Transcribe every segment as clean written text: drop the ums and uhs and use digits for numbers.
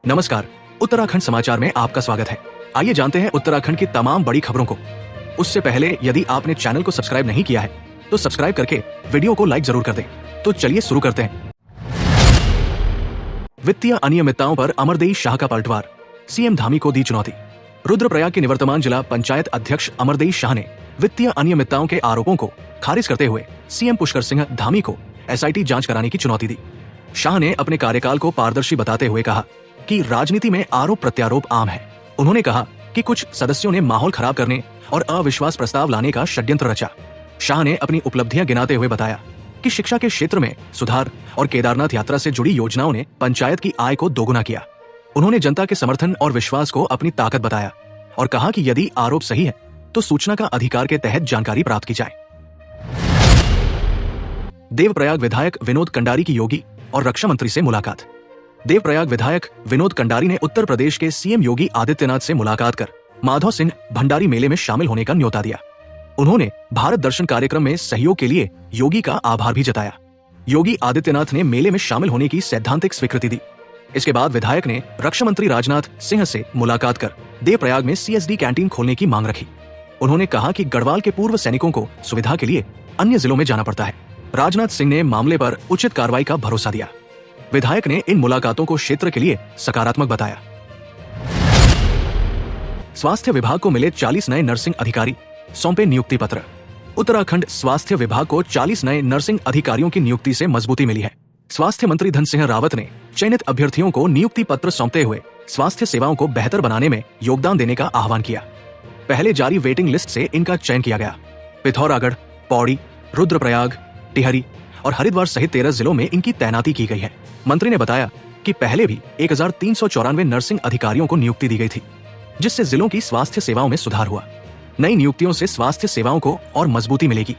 नमस्कार, उत्तराखंड समाचार में आपका स्वागत है। आइए जानते हैं उत्तराखंड की तमाम बड़ी खबरों को। उससे पहले यदि आपने चैनल को सब्सक्राइब नहीं किया है तो सब्सक्राइब करके वीडियो को लाइक जरूर कर दें। तो चलिए शुरू करते हैं। वित्तीय अनियमितताओं पर अमरदेई शाह का पलटवार, सीएम धामी को दी चुनौती। रुद्रप्रयाग के निवर्तमान जिला पंचायत अध्यक्ष अमरदेई शाह ने वित्तीय अनियमितताओं के आरोपों को खारिज करते हुए सीएम पुष्कर सिंह धामी को एसआईटी जांच कराने की चुनौती दी। शाह ने अपने कार्यकाल को पारदर्शी बताते हुए कहा कि राजनीति में आरोप प्रत्यारोप आम है। उन्होंने कहा कि कुछ सदस्यों ने माहौल खराब करने और अविश्वास प्रस्ताव लाने का षड्यंत्र रचा। शाह ने अपनी उपलब्धियां गिनाते हुए बताया कि शिक्षा के क्षेत्र में सुधार और केदारनाथ यात्रा से जुड़ी योजनाओं ने पंचायत की आय को दोगुना किया। उन्होंने जनता के समर्थन और विश्वास को अपनी ताकत बताया और कहा कि यदि आरोप सही है तो सूचना का अधिकार के तहत जानकारी प्राप्त की जाए। देवप्रयाग विधायक विनोद कंडारी की योगी और रक्षा मंत्री से मुलाकात। देवप्रयाग विधायक विनोद कंडारी ने उत्तर प्रदेश के सीएम योगी आदित्यनाथ से मुलाकात कर माधव सिंह भंडारी मेले में शामिल होने का न्योता दिया। उन्होंने भारत दर्शन कार्यक्रम में सहयोग के लिए योगी का आभार भी जताया। योगी आदित्यनाथ ने मेले में शामिल होने की सैद्धांतिक स्वीकृति दी। इसके बाद विधायक ने रक्षा मंत्री राजनाथ सिंह से मुलाकात कर देवप्रयाग में सीएसडी कैंटीन खोलने की मांग रखी। उन्होंने कहा कि गढ़वाल के पूर्व सैनिकों को सुविधा के लिए अन्य जिलों में जाना पड़ता है। राजनाथ सिंह ने मामले पर उचित कार्रवाई का भरोसा दिया। विधायक ने इन मुलाकातों को क्षेत्र के लिए सकारात्मक बताया। स्वास्थ्य विभाग को मिले 40 नए नर्सिंग अधिकारी, सौंपे नियुक्ति पत्र। उत्तराखंड स्वास्थ्य विभाग को 40 नए नर्सिंग अधिकारियों की नियुक्ति से मजबूती मिली है। स्वास्थ्य मंत्री धन सिंह रावत ने चयनित अभ्यर्थियों को नियुक्ति पत्र सौंपते हुए स्वास्थ्य सेवाओं को बेहतर बनाने में योगदान देने का आह्वान किया। पहले जारी वेटिंग लिस्ट से इनका चयन किया गया। पिथौरागढ़, पौड़ी, रुद्रप्रयाग, टिहरी और हरिद्वार सहित 13 जिलों में इनकी तैनाती की गई है। मंत्री ने बताया कि पहले भी 1394 नर्सिंग अधिकारियों को नियुक्ति दी गई थी, जिससे जिलों की स्वास्थ्य सेवाओं में सुधार हुआ। नई नियुक्तियों से स्वास्थ्य सेवाओं को और मजबूती मिलेगी।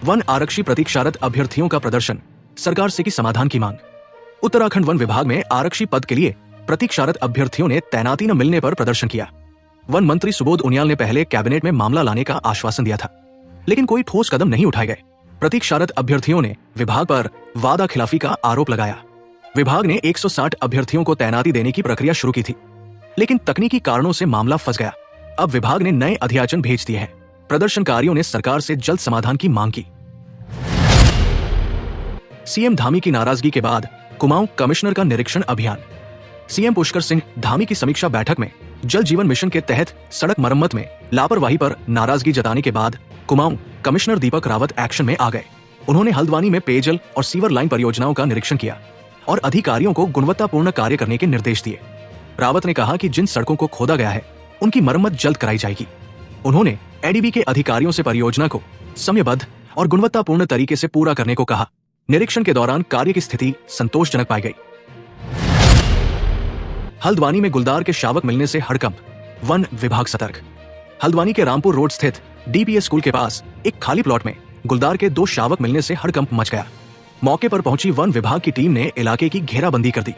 वन आरक्षी प्रतीक्षारत अभ्यर्थियों का प्रदर्शन, सरकार से की समाधान की मांग। उत्तराखंड वन विभाग में आरक्षी पद के लिए प्रतीक्षारत अभ्यर्थियों ने तैनाती न मिलने पर प्रदर्शन किया। वन मंत्री सुबोध उनियाल ने पहले कैबिनेट में मामला लाने का आश्वासन दिया था, लेकिन कोई ठोस कदम नहीं उठाए गए। प्रतीक्षारत अभ्यर्थियों ने विभाग पर वादा खिलाफी का आरोप लगाया। विभाग ने 160 अभ्यर्थियों को तैनाती देने की प्रक्रिया शुरू की थी, लेकिन तकनीकी कारणों से मामला फंस गया। अब विभाग ने नए अध्याचन भेज दिए हैं। प्रदर्शनकारियों ने सरकार से जल्द समाधान की मांग की। सीएम धामी की नाराजगी के बाद कुमाऊं कमिश्नर का निरीक्षण अभियान। सीएम पुष्कर सिंह धामी की समीक्षा बैठक में जल जीवन मिशन के तहत सड़क मरम्मत में लापरवाही पर नाराजगी जताने के बाद कुमाऊं कमिश्नर दीपक रावत एक्शन में आ गए। उन्होंने हल्द्वानी में पेयजल और सीवर लाइन परियोजनाओं का निरीक्षण किया और अधिकारियों को गुणवत्तापूर्ण कार्य करने के निर्देश दिए। रावत ने कहा कि जिन सड़कों को खोदा गया है उनकी मरम्मत जल्द कराई जाएगी। उन्होंने एडीबी के अधिकारियों से परियोजना को समयबद्ध और गुणवत्तापूर्ण तरीके से पूरा करने को कहा। निरीक्षण के दौरान कार्य की स्थिति संतोषजनक पाई गई। हल्द्वानी में गुलदार के शावक मिलने से हड़कंप, वन विभाग सतर्क। हल्द्वानी के रामपुर रोड स्थित डीपीएस स्कूल के पास एक खाली प्लॉट में गुलदार के 2 शावक मिलने से हड़कंप मच गया। मौके पर पहुंची वन विभाग की टीम ने इलाके की घेराबंदी कर दी।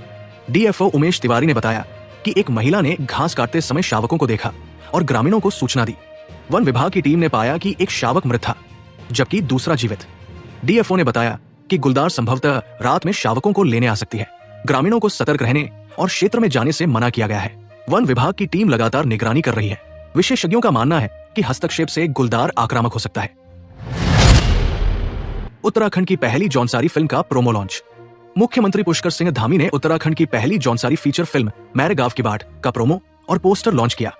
डीएफओ उमेश तिवारी ने बताया कि एक महिला ने घास काटते समय शावकों को देखा और ग्रामीणों को सूचना दी। वन विभाग की टीम ने पाया कि एक शावक मृत था, जबकि दूसरा जीवित। डीएफओ ने बताया कि गुलदार संभवतः रात में शावकों को लेने आ सकती है। ग्रामीणों को सतर्क रहने और क्षेत्र में जाने से मना किया गया है। वन विभाग की टीम लगातार निगरानी कर रही है। विशेषज्ञों का मानना है कि हस्तक्षेप से गुलदार आक्रामक हो सकता है। उत्तराखंड की पहली जौनसारी फिल्म का प्रोमो लॉन्च। मुख्यमंत्री पुष्कर सिंह धामी ने उत्तराखंड की पहली जौनसारी फीचर फिल्म मेरे गांव की बाट का प्रोमो और पोस्टर लॉन्च किया।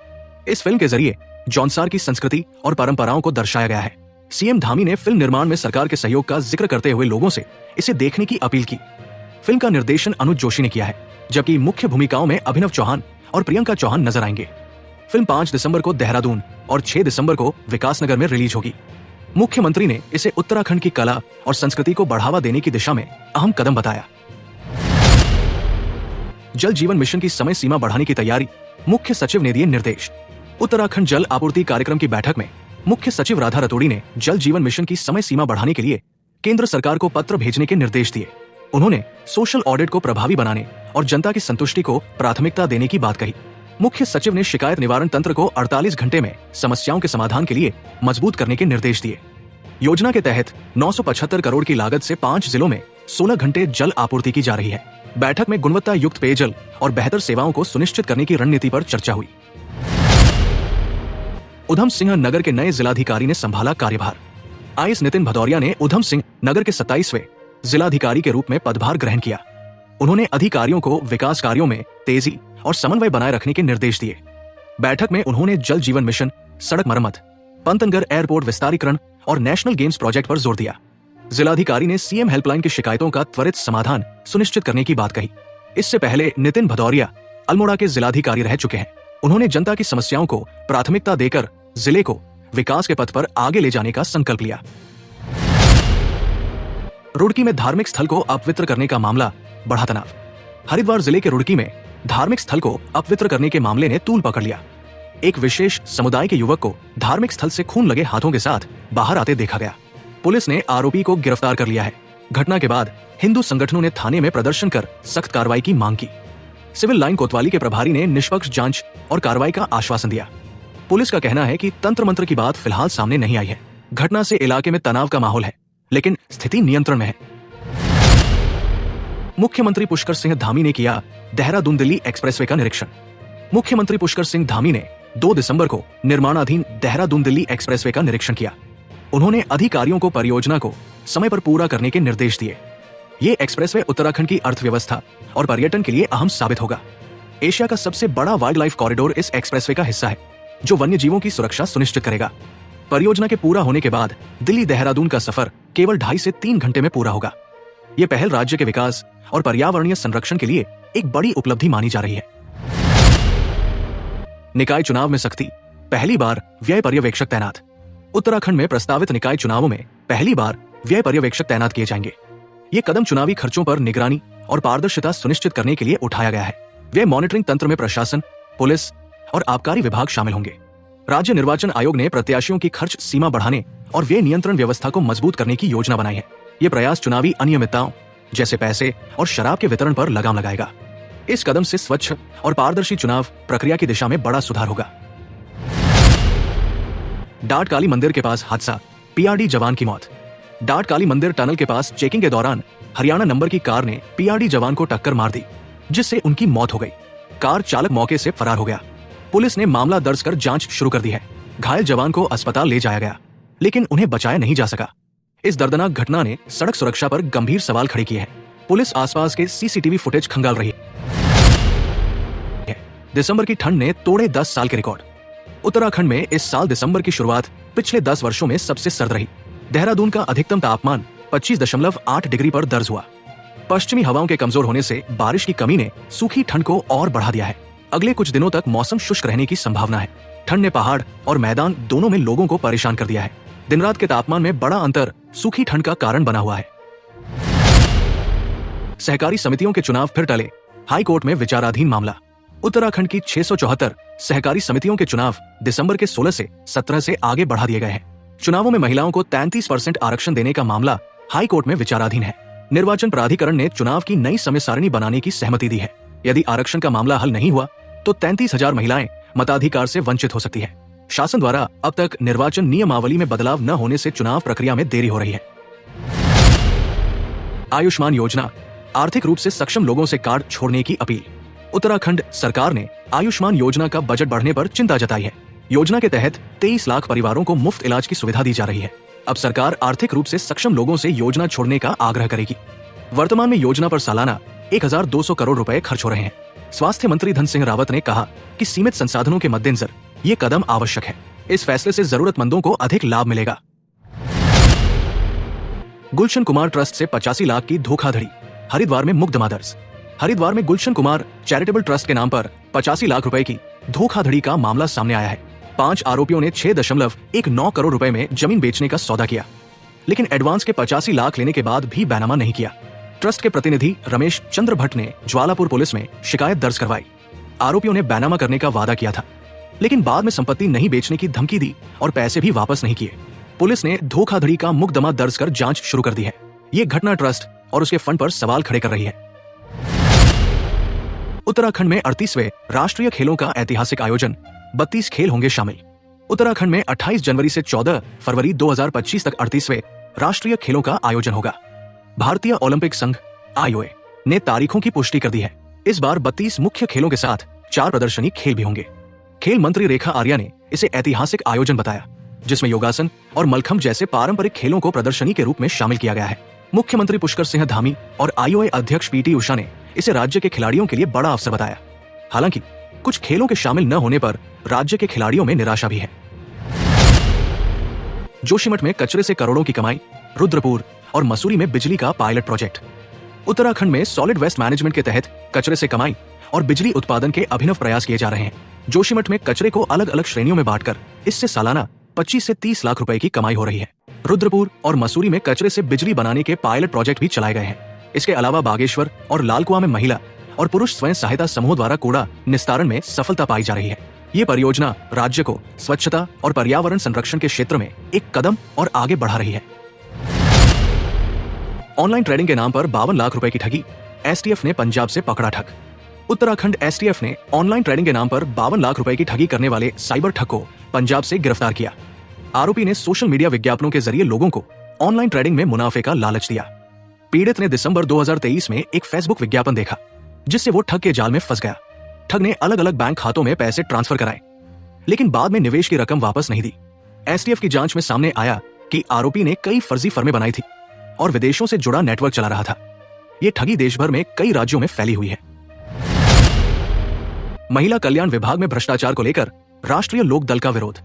इस फिल्म के जरिए जौनसार की संस्कृति और परंपराओं को दर्शाया गया है। सीएम धामी ने फिल्म निर्माण में सरकार के सहयोग का जिक्र करते हुए लोगों से इसे देखने की अपील की। फिल्म का निर्देशन अनुज जोशी ने किया है, जबकि मुख्य भूमिकाओं में अभिनव चौहान और प्रियंका चौहान नजर आएंगे। फिल्म 5 दिसंबर को देहरादून और 6 दिसंबर को विकासनगर में रिलीज होगी। मुख्यमंत्री ने इसे उत्तराखंड की कला और संस्कृति को बढ़ावा देने की दिशा में अहम कदम बताया। जल जीवन मिशन की समय सीमा बढ़ाने की तैयारी, मुख्य सचिव ने दिए निर्देश। उत्तराखंड जल आपूर्ति कार्यक्रम की बैठक में मुख्य सचिव राधा रतोड़ी ने जल जीवन मिशन की समय सीमा बढ़ाने के लिए केंद्र सरकार को पत्र भेजने के निर्देश दिए। उन्होंने सोशल ऑडिट को प्रभावी बनाने और जनता की संतुष्टि को प्राथमिकता देने की बात कही। मुख्य सचिव ने शिकायत निवारण तंत्र को 48 घंटे में समस्याओं के समाधान के लिए मजबूत करने के निर्देश दिए। योजना के तहत 975 करोड़ की लागत से 5 जिलों में 16 घंटे जल आपूर्ति की जा रही है। बैठक में गुणवत्ता युक्त पेयजल और बेहतर सेवाओं को सुनिश्चित करने की रणनीति पर चर्चा हुई। उधम सिंह नगर के नए जिलाधिकारी ने संभाला कार्यभार। आईएएस नितिन भदौरिया ने उधम सिंह नगर के 27वें जिलाधिकारी के रूप में पदभार ग्रहण किया। उन्होंने अधिकारियों को विकास कार्यों में तेजी और समन्वय बनाए रखने के निर्देश दिए। बैठक में उन्होंने जल जीवन मिशन, सड़क मरम्मत, पंतनगर एयरपोर्ट विस्तारीकरण और नेशनल गेम्स प्रोजेक्ट पर जोर दिया। जिलाधिकारी ने सीएम हेल्पलाइन की शिकायतों का त्वरित समाधान सुनिश्चित करने की बात कही। इससे पहले नितिन भदौरिया अल्मोड़ा के जिलाधिकारी रह चुके हैं। उन्होंने जनता की समस्याओं को प्राथमिकता देकर जिले को विकास के पथ पर आगे ले जाने का संकल्प लिया। रुड़की में धार्मिक स्थल को अपवित्र करने का मामला बढ़ा तनाव। हरिद्वार जिले के रुड़की में धार्मिक स्थल को अपवित्र करने के मामले ने तूल पकड़ लिया। एक विशेष समुदाय के युवक को धार्मिक स्थल से खून लगे हाथों के साथ बाहर आते देखा गया। पुलिस ने आरोपी को गिरफ्तार कर लिया है। घटना के बाद हिंदू संगठनों ने थाने में प्रदर्शन कर सख्त कार्रवाई की मांग की। सिविल लाइन कोतवाली के प्रभारी ने निष्पक्ष जांच और कार्रवाई का आश्वासन दिया। पुलिस का कहना है कि तंत्र मंत्र की बात फिलहाल सामने नहीं आई है। घटना से इलाके में तनाव का माहौल है, लेकिन स्थिति नियंत्रण में है। मुख्यमंत्री पुष्कर सिंह धामी ने किया देहरादून दिल्ली एक्सप्रेसवे का निरीक्षण। मुख्यमंत्री पुष्कर सिंह धामी ने 2 दिसंबर को निर्माणाधीन देहरादून दिल्ली एक्सप्रेसवे का निरीक्षण किया। उन्होंने अधिकारियों को परियोजना को समय पर पूरा करने के निर्देश दिए। ये एक्सप्रेसवे उत्तराखंड की अर्थव्यवस्था और पर्यटन के लिए अहम साबित होगा। एशिया का सबसे बड़ा वाइल्ड लाइफ कॉरिडोर इस एक्सप्रेसवे का हिस्सा है, जो वन्य जीवों की सुरक्षा सुनिश्चित करेगा। परियोजना के पूरा होने के बाद दिल्ली देहरादून का सफर केवल 2.5 से 3 घंटे में पूरा होगा। ये पहल राज्य के विकास और पर्यावरणीय संरक्षण के लिए एक बड़ी उपलब्धि मानी जा रही है। निकाय चुनाव में सख्ती, पहली बार व्यय पर्यवेक्षक तैनात। उत्तराखंड में प्रस्तावित निकाय चुनावों में पहली बार व्यय पर्यवेक्षक तैनात किए जाएंगे। ये कदम चुनावी खर्चों पर निगरानी और पारदर्शिता सुनिश्चित करने के लिए उठाया गया है। व्यय मॉनिटरिंग तंत्र में प्रशासन, पुलिस और आबकारी विभाग शामिल होंगे। राज्य निर्वाचन आयोग ने प्रत्याशियों की खर्च सीमा बढ़ाने और व्यय नियंत्रण व्यवस्था को मजबूत करने की योजना बनाई है। ये प्रयास चुनावी अनियमितताओं जैसे पैसे और शराब के वितरण पर लगाम लगाएगा। इस कदम से स्वच्छ और पारदर्शी चुनाव प्रक्रिया की दिशा में बड़ा सुधार होगा। डाट काली मंदिर के पास हादसा, पीआरडी जवान की मौत। डाट काली मंदिर टनल के पास चेकिंग के दौरान हरियाणा नंबर की कार ने पीआरडी जवान को टक्कर मार दी, जिससे उनकी मौत हो गई। कार चालक मौके से फरार हो गया। पुलिस ने मामला दर्ज कर जांच शुरू कर दी है। घायल जवान को अस्पताल ले जाया गया, लेकिन उन्हें बचाया नहीं जा सका। इस दर्दनाक घटना ने सड़क सुरक्षा पर गंभीर सवाल खड़े किए हैं। पुलिस आसपास के सीसीटीवी फुटेज खंगाल रही है। दिसंबर की ठंड ने तोड़े 10 साल के रिकॉर्ड। उत्तराखंड में इस साल दिसंबर की शुरुआत पिछले 10 वर्षों में सबसे सर्द रही। देहरादून का अधिकतम तापमान 25.8 डिग्री पर दर्ज हुआ। पश्चिमी हवाओं के कमजोर होने से बारिश की कमी ने सूखी ठंड को और बढ़ा दिया है। अगले कुछ दिनों तक मौसम शुष्क रहने की संभावना है। ठंड ने पहाड़ और मैदान दोनों में लोगों को परेशान कर दिया है। दिन रात के तापमान में बड़ा अंतर सूखी ठंड का कारण बना हुआ है। सहकारी समितियों के चुनाव फिर टले, हाई कोर्ट में विचाराधीन मामला। उत्तराखंड की 674 सहकारी समितियों के चुनाव दिसंबर के 16 से 17 से आगे बढ़ा दिए गए हैं। चुनावों में महिलाओं को 33% आरक्षण देने का मामला हाई कोर्ट में विचाराधीन है। निर्वाचन प्राधिकरण ने चुनाव की नई समय सारणी बनाने की सहमति दी है। यदि आरक्षण का मामला हल नहीं हुआ तो 33,000 महिलाएं मताधिकार से वंचित हो सकती है। शासन द्वारा अब तक निर्वाचन नियमावली में बदलाव न होने से चुनाव प्रक्रिया में देरी हो रही है। आयुष्मान योजना, आर्थिक रूप से सक्षम लोगों से कार्ड छोड़ने की अपील। उत्तराखंड सरकार ने आयुष्मान योजना का बजट बढ़ने पर चिंता जताई है। योजना के तहत 23 लाख परिवारों को मुफ्त इलाज की सुविधा दी जा रही है। अब सरकार आर्थिक रूप से सक्षम लोगों से योजना छोड़ने का आग्रह करेगी। वर्तमान में योजना पर सालाना 1,200 करोड़ रुपए खर्च हो रहे हैं। स्वास्थ्य मंत्री धन सिंह रावत ने कहा कि सीमित संसाधनों के मद्देनजर ये कदम आवश्यक है। इस फैसले से जरूरतमंदों को अधिक लाभ मिलेगा। गुलशन कुमार ट्रस्ट से 85 लाख की धोखाधड़ी, हरिद्वार में मुकदमा दर्ज। हरिद्वार में गुलशन कुमार चैरिटेबल ट्रस्ट के नाम पर 85 लाख रुपए की धोखाधड़ी का मामला सामने आया है। 5 आरोपियों ने 6.19 करोड़ रुपए में जमीन बेचने का सौदा किया, लेकिन एडवांस के 85 लाख लेने के बाद भी बैनामा नहीं किया। ट्रस्ट के प्रतिनिधि रमेश चंद्र भट्ट ने ज्वालापुर पुलिस में शिकायत दर्ज करवाई। आरोपियों ने बैनामा करने का वादा किया था, लेकिन बाद में संपत्ति नहीं बेचने की धमकी दी और पैसे भी वापस नहीं किए। पुलिस ने धोखाधड़ी का मुकदमा दर्ज कर जांच शुरू कर दी है। ये घटना ट्रस्ट और उसके फंड पर सवाल खड़े कर रही है। उत्तराखंड में 38वें राष्ट्रीय खेलों का ऐतिहासिक आयोजन, 32 खेल होंगे शामिल। उत्तराखंड में 28 जनवरी से 14 फरवरी 2025 तक 38वें राष्ट्रीय खेलों का आयोजन होगा। भारतीय ओलंपिक संघ (आईओए) ने तारीखों की पुष्टि कर दी है। इस बार 32 मुख्य खेलों के साथ 4 प्रदर्शनी खेल भी होंगे। खेल मंत्री रेखा आर्या ने इसे ऐतिहासिक आयोजन बताया, जिसमें योगासन और मलखम्ब जैसे पारंपरिक खेलों को प्रदर्शनी के रूप में शामिल किया गया है। मुख्यमंत्री पुष्कर सिंह धामी और आईओए अध्यक्ष पीटी उषा ने इसे राज्य के खिलाड़ियों के लिए बड़ा अवसर बताया। हालांकि कुछ खेलों के शामिल न होने पर राज्य के खिलाड़ियों में निराशा भी है। जोशीमठ में कचरे से करोड़ों की कमाई, रुद्रपुर और मसूरी में बिजली का पायलट प्रोजेक्ट। उत्तराखंड में सॉलिड वेस्ट मैनेजमेंट के तहत कचरे से कमाई और बिजली उत्पादन के अभिनव प्रयास किए जा रहे हैं। जोशीमठ में कचरे को अलग अलग श्रेणियों में बांटकर इससे सालाना 25 से 30 लाख रुपए की कमाई हो रही है। रुद्रपुर और मसूरी में कचरे से बिजली बनाने के पायलट प्रोजेक्ट भी चलाए गए हैं। इसके अलावा बागेश्वर और लालकुआं में महिला और पुरुष स्वयं सहायता समूह द्वारा कूड़ा निस्तारण में सफलता पाई जा रही है। ये परियोजना राज्य को स्वच्छता और पर्यावरण संरक्षण के क्षेत्र में एक कदम और आगे बढ़ा रही है। ऑनलाइन ट्रेडिंग के नाम पर 52 लाख रुपए की ठगी, एसटीएफ ने पंजाब से पकड़ा ठग। उत्तराखंड एसटीएफ ने ऑनलाइन ट्रेडिंग के नाम पर 52 लाख रुपए की ठगी करने वाले साइबर ठग को पंजाब से गिरफ्तार किया। आरोपी ने सोशल मीडिया विज्ञापनों के जरिए लोगों को ऑनलाइन ट्रेडिंग में मुनाफे का लालच दिया। पीड़ित ने दिसंबर 2023 में एक फेसबुक विज्ञापन देखा, जिससे वो ठग के जाल में फंस गया। ठग ने अलग अलग बैंक खातों में पैसे ट्रांसफर कराए, लेकिन बाद में निवेश की रकम वापस नहीं दी। एसटीएफ की जांच में सामने आया कि आरोपी ने कई फर्जी फर्में बनाई थी और विदेशों से जुड़ा नेटवर्क चला रहा था। ये ठगी देश भर में कई राज्यों में फैली हुई है। महिला कल्याण विभाग में भ्रष्टाचार को लेकर राष्ट्रीय लोक दल का विरोध।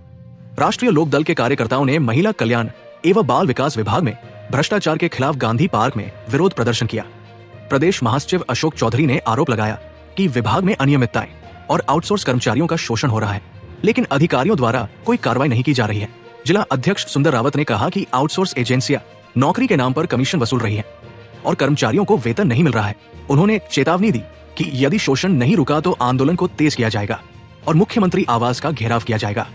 राष्ट्रीय लोक दल के कार्यकर्ताओं ने महिला कल्याण एवं बाल विकास विभाग में भ्रष्टाचार के खिलाफ गांधी पार्क में विरोध प्रदर्शन किया। प्रदेश महासचिव अशोक चौधरी ने आरोप लगाया कि विभाग में अनियमितताएं और आउटसोर्स कर्मचारियों का शोषण हो रहा है, लेकिन अधिकारियों द्वारा कोई कार्रवाई नहीं की जा रही है। जिला अध्यक्ष सुंदर रावत ने कहा कि आउटसोर्स एजेंसियां नौकरी के नाम पर कमीशन वसूल रही है और कर्मचारियों को वेतन नहीं मिल रहा है। उन्होंने चेतावनी दी कि यदि शोषण नहीं रुका तो आंदोलन को तेज किया जाएगा और मुख्यमंत्री आवास का घेराव किया जाएगा।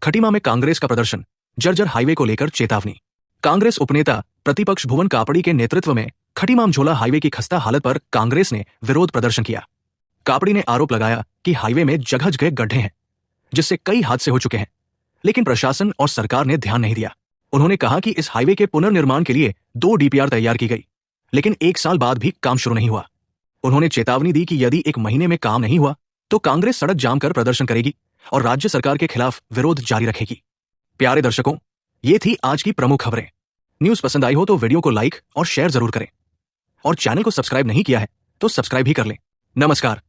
खटीमा में कांग्रेस का प्रदर्शन, जर्जर हाईवे को लेकर चेतावनी। कांग्रेस उपनेता प्रतिपक्ष भुवन कापड़ी के नेतृत्व में खटीमा झोला हाईवे की खस्ता हालत पर कांग्रेस ने विरोध प्रदर्शन किया। कापड़ी ने आरोप लगाया कि हाईवे में जगह जगह गड्ढे हैं, जिससे कई हादसे हो चुके हैं, लेकिन प्रशासन और सरकार ने ध्यान नहीं दिया। उन्होंने कहा कि इस हाईवे के पुनर्निर्माण के लिए 2 डीपीआर तैयार की गई, लेकिन 1 साल बाद भी काम शुरू नहीं हुआ। उन्होंने चेतावनी दी कि यदि 1 महीने में काम नहीं हुआ तो कांग्रेस सड़क जाम कर प्रदर्शन करेगी और राज्य सरकार के खिलाफ विरोध जारी रखेगी। प्यारे दर्शकों, ये थी आज की प्रमुख खबरें। न्यूज पसंद आई हो तो वीडियो को लाइक और शेयर जरूर करें और चैनल को सब्सक्राइब नहीं किया है तो सब्सक्राइब भी कर लें। नमस्कार।